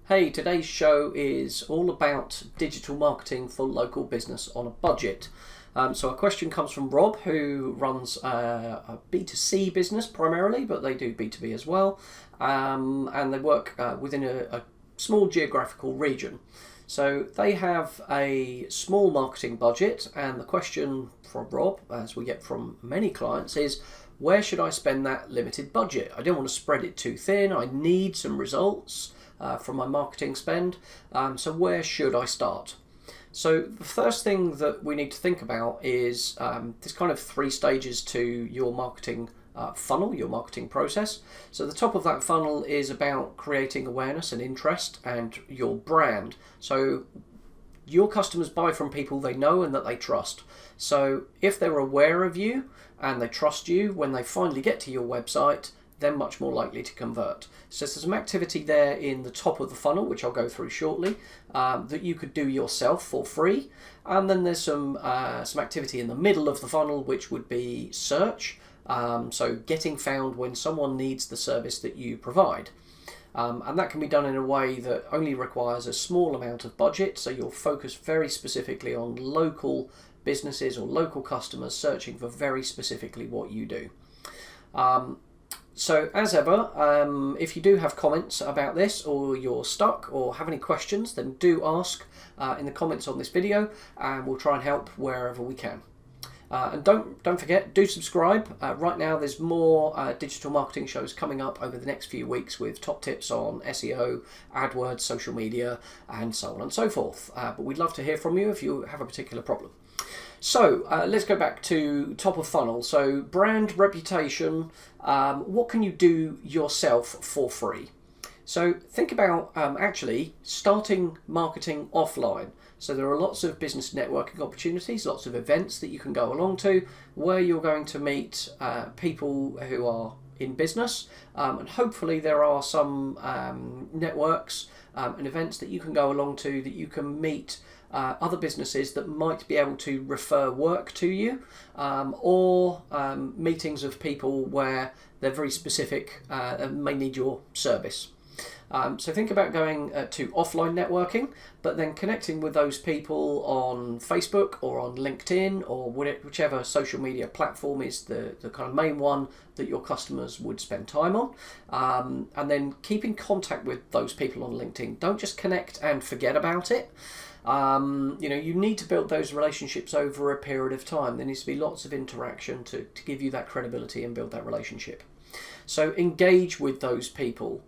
Hey, today's show is all about digital marketing for local business on a budget. So a question comes from Rob, who runs a B2C business primarily, but they do B2B as well. And they work within a small geographical region. So they have a small marketing budget, and the question from Rob, as we get from many clients, is where should I spend that limited budget? I don't want to spread it too thin. I need some results from my marketing spend. So where should I start? So the first thing that we need to think about is there's kind of three stages to your marketing funnel, your marketing process. So the top of that funnel is about creating awareness and interest and your brand. So your customers buy from people they know and that they trust. So if they're aware of you and they trust you, when they finally get to your website, they're much more likely to convert. So there's some activity there in the top of the funnel, which I'll go through shortly, that you could do yourself for free. And then there's some activity in the middle of the funnel, which would be search. So getting found when someone needs the service that you provide. And that can be done in a way that only requires a small amount of budget. So you'll focus very specifically on local businesses or local customers searching for very specifically what you do. So as ever, if you do have comments about this, or you're stuck or have any questions, then do ask in the comments on this video, and we'll try and help wherever we can. And don't forget, do subscribe. Right now there's more digital marketing shows coming up over the next few weeks with top tips on SEO, AdWords, social media, and so on and so forth. But we'd love to hear from you if you have a particular problem. So let's go back to top of funnel. So brand reputation, what can you do yourself for free? So think about actually starting marketing offline. So there are lots of business networking opportunities, lots of events that you can go along to where you're going to meet people who are in business, and hopefully there are some networks and events that you can go along to that you can meet other businesses that might be able to refer work to you, or meetings of people where they're very specific and may need your service. So think about going to offline networking, but then connecting with those people on Facebook or on LinkedIn or whichever social media platform is the kind of main one that your customers would spend time on, and then keep in contact with those people on LinkedIn. Don't just connect and forget about it. You need to build those relationships over a period of time. There needs to be lots of interaction to give you that credibility and build that relationship. So engage with those people.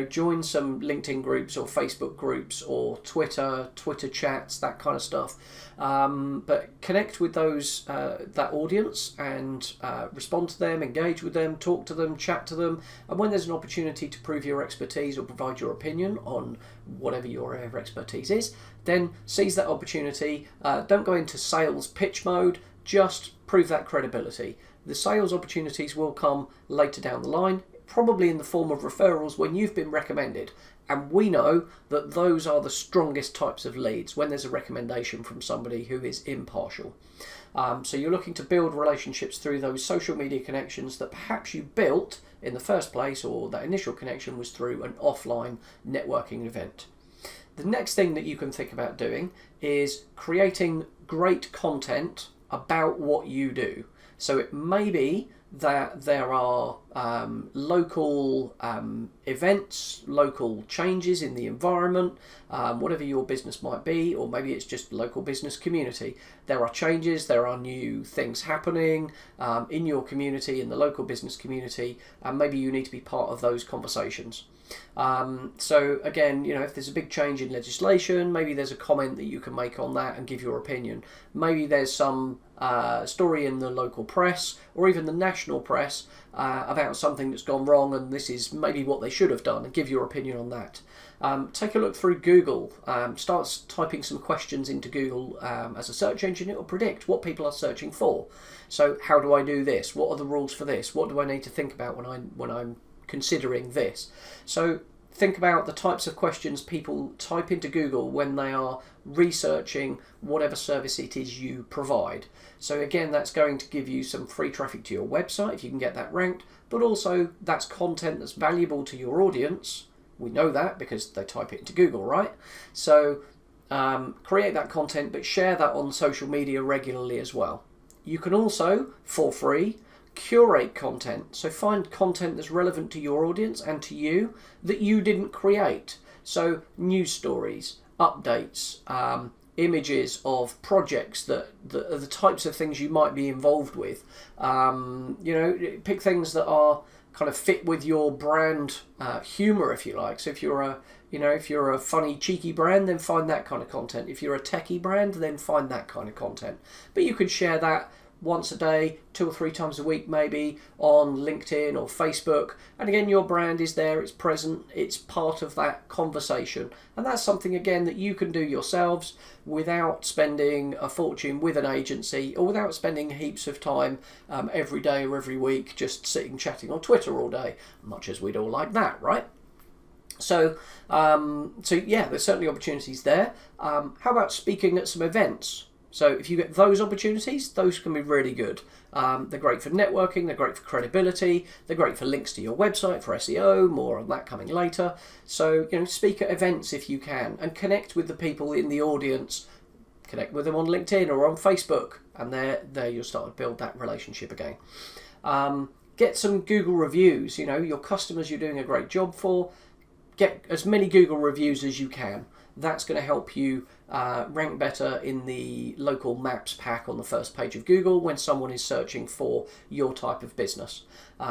Join some LinkedIn groups or Facebook groups or Twitter chats, that kind of stuff. But connect with those that audience and respond to them, engage with them, talk to them, chat to them. And when there's an opportunity to prove your expertise or provide your opinion on whatever your area of expertise is, then seize that opportunity. Don't go into sales pitch mode. Just prove that credibility. The sales opportunities will come later down the line, probably in the form of referrals when you've been recommended. And we know that those are the strongest types of leads, when there's a recommendation from somebody who is impartial. So you're looking to build relationships through those social media connections that perhaps you built in the first place, or that initial connection was through an offline networking event. The next thing that you can think about doing is creating great content about what you do. So it may be that there are local events, local changes in the environment, whatever your business might be, or maybe it's just local business community. There are changes, there are new things happening in your community, in the local business community, and maybe you need to be part of those conversations. So again, if there's a big change in legislation, maybe there's a comment that you can make on that and give your opinion. Maybe there's some story in the local press or even the national press about something that's gone wrong, and this is maybe what they should have done, and give your opinion on that. Take a look through Google. Start typing some questions into Google as a search engine. It will predict what people are searching for. So how do I do this? What are the rules for this? What do I need to think about when I'm considering this? So think about the types of questions people type into Google when they are researching whatever service it is you provide. So again, that's going to give you some free traffic to your website if you can get that ranked, but also that's content that's valuable to your audience We know that because they type it into Google, right? So create that content, but share that on social media regularly as well. You can also, for free, curate content. So find content that's relevant to your audience and to you that you didn't create. So news stories, updates, images of projects that are the types of things you might be involved with. Pick things that are kind of fit with your brand humor, if you like. So if you're a funny, cheeky brand, then find that kind of content. If you're a techie brand, then find that kind of content. But you could share that once a day, 2 or 3 times a week maybe, on LinkedIn or Facebook. And again, your brand is there, it's present, it's part of that conversation. And that's something, again, that you can do yourselves without spending a fortune with an agency, or without spending heaps of time every day or every week just sitting chatting on Twitter all day, much as we'd all like that, right? So yeah, there's certainly opportunities there. How about speaking at some events? So if you get those opportunities, those can be really good. They're great for networking, they're great for credibility, they're great for links to your website, for SEO, more on that coming later. So, speak at events if you can, and connect with the people in the audience. Connect with them on LinkedIn or on Facebook, and there you'll start to build that relationship again. Get some Google reviews. Your customers you're doing a great job for, get as many Google reviews as you can. That's going to help you rank better in the local maps pack on the first page of Google when someone is searching for your type of business.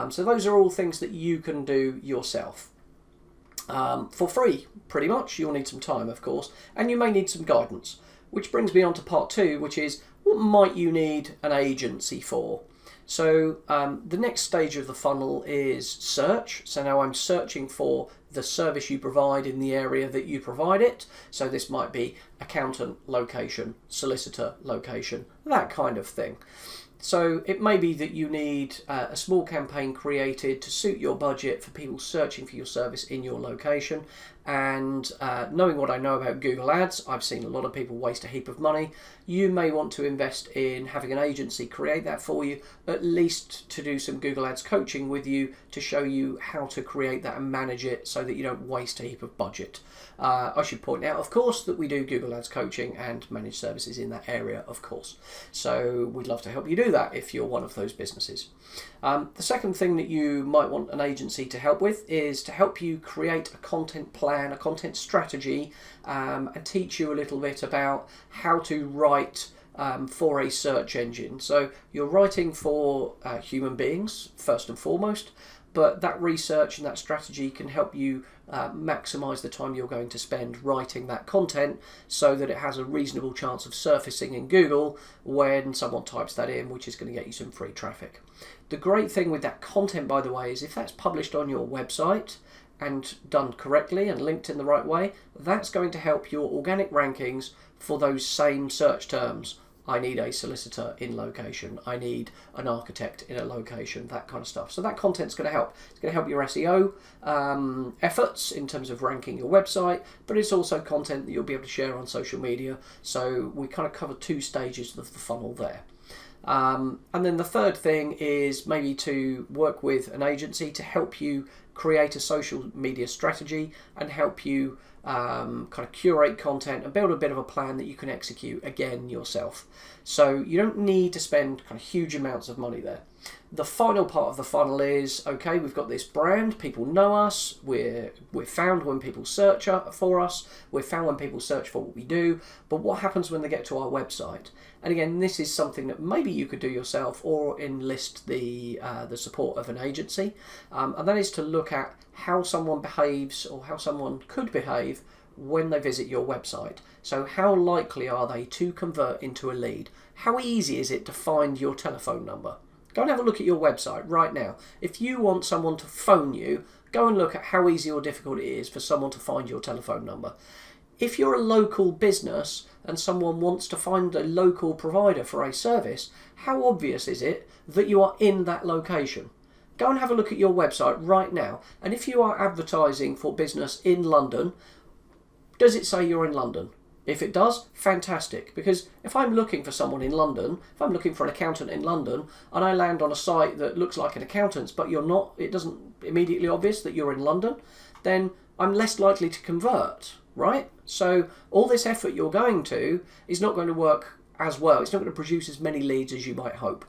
So those are all things that you can do yourself for free, pretty much. You'll need some time, of course, and you may need some guidance, which brings me on to part 2, which is what might you need an agency for? So the next stage of the funnel is search. So now I'm searching for the service you provide in the area that you provide it. So this might be accountant location, solicitor location, that kind of thing. So it may be that you need a small campaign created to suit your budget for people searching for your service in your location. And knowing what I know about Google Ads, I've seen a lot of people waste a heap of money. You may want to invest in having an agency create that for you, at least to do some Google Ads coaching with you to show you how to create that and manage it so that you don't waste a heap of budget. I should point out, of course, that we do Google Ads coaching and managed services in that area, of course. So we'd love to help you do that if you're one of those businesses. The second thing that you might want an agency to help with is to help you create a content plan, a content strategy, and teach you a little bit about how to write for a search engine. So you're writing for human beings, first and foremost, but that research and that strategy can help you maximize the time you're going to spend writing that content so that it has a reasonable chance of surfacing in Google when someone types that in, which is going to get you some free traffic. The great thing with that content, by the way, is if that's published on your website and done correctly and linked in the right way, that's going to help your organic rankings for those same search terms. I need a solicitor in location. I need an architect in a location, that kind of stuff. So that content's going to help. It's going to help your SEO efforts in terms of ranking your website, but it's also content that you'll be able to share on social media. So we kind of cover 2 stages of the funnel there. And then the third thing is maybe to work with an agency to help you create a social media strategy and help you kind of curate content and build a bit of a plan that you can execute again yourself. So you don't need to spend kind of huge amounts of money there. The final part of the funnel is, okay, we've got this brand, people know us, we're found when people search for us, we're found when people search for what we do, but what happens when they get to our website? And again, this is something that maybe you could do yourself or enlist the support of an agency, and that is to look at how someone behaves or how someone could behave when they visit your website. So how likely are they to convert into a lead? How easy is it to find your telephone number? Go and have a look at your website right now. If you want someone to phone you, go and look at how easy or difficult it is for someone to find your telephone number. If you're a local business and someone wants to find a local provider for a service, how obvious is it that you are in that location? Go and have a look at your website right now. And if you are advertising for business in London, does it say you're in London? If it does, fantastic. Because if I'm looking for someone in London, if I'm looking for an accountant in London, and I land on a site that looks like an accountant's, but you're not, it doesn't immediately obvious that you're in London, then I'm less likely to convert, right? So all this effort you're going to is not going to work as well. It's not going to produce as many leads as you might hope.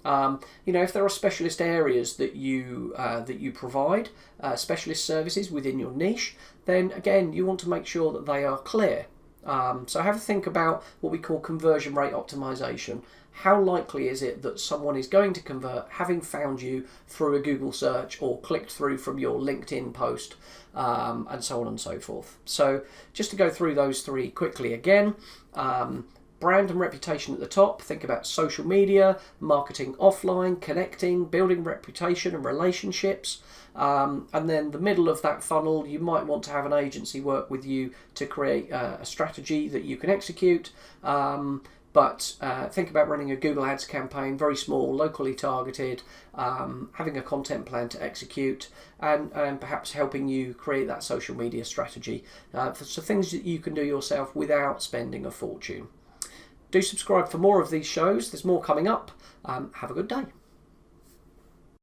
If there are specialist areas that you provide, specialist services within your niche, then again, you want to make sure that they are clear. So have a think about what we call conversion rate optimization. How likely is it that someone is going to convert having found you through a Google search or clicked through from your LinkedIn post, and so on and so forth. So just to go through those three quickly again, brand and reputation at the top. Think about social media, marketing offline, connecting, building reputation and relationships. And then the middle of that funnel, you might want to have an agency work with you to create a strategy that you can execute. But think about running a Google Ads campaign, very small, locally targeted, having a content plan to execute, and perhaps helping you create that social media strategy. So things that you can do yourself without spending a fortune. Do subscribe for more of these shows. There's more coming up. Have a good day.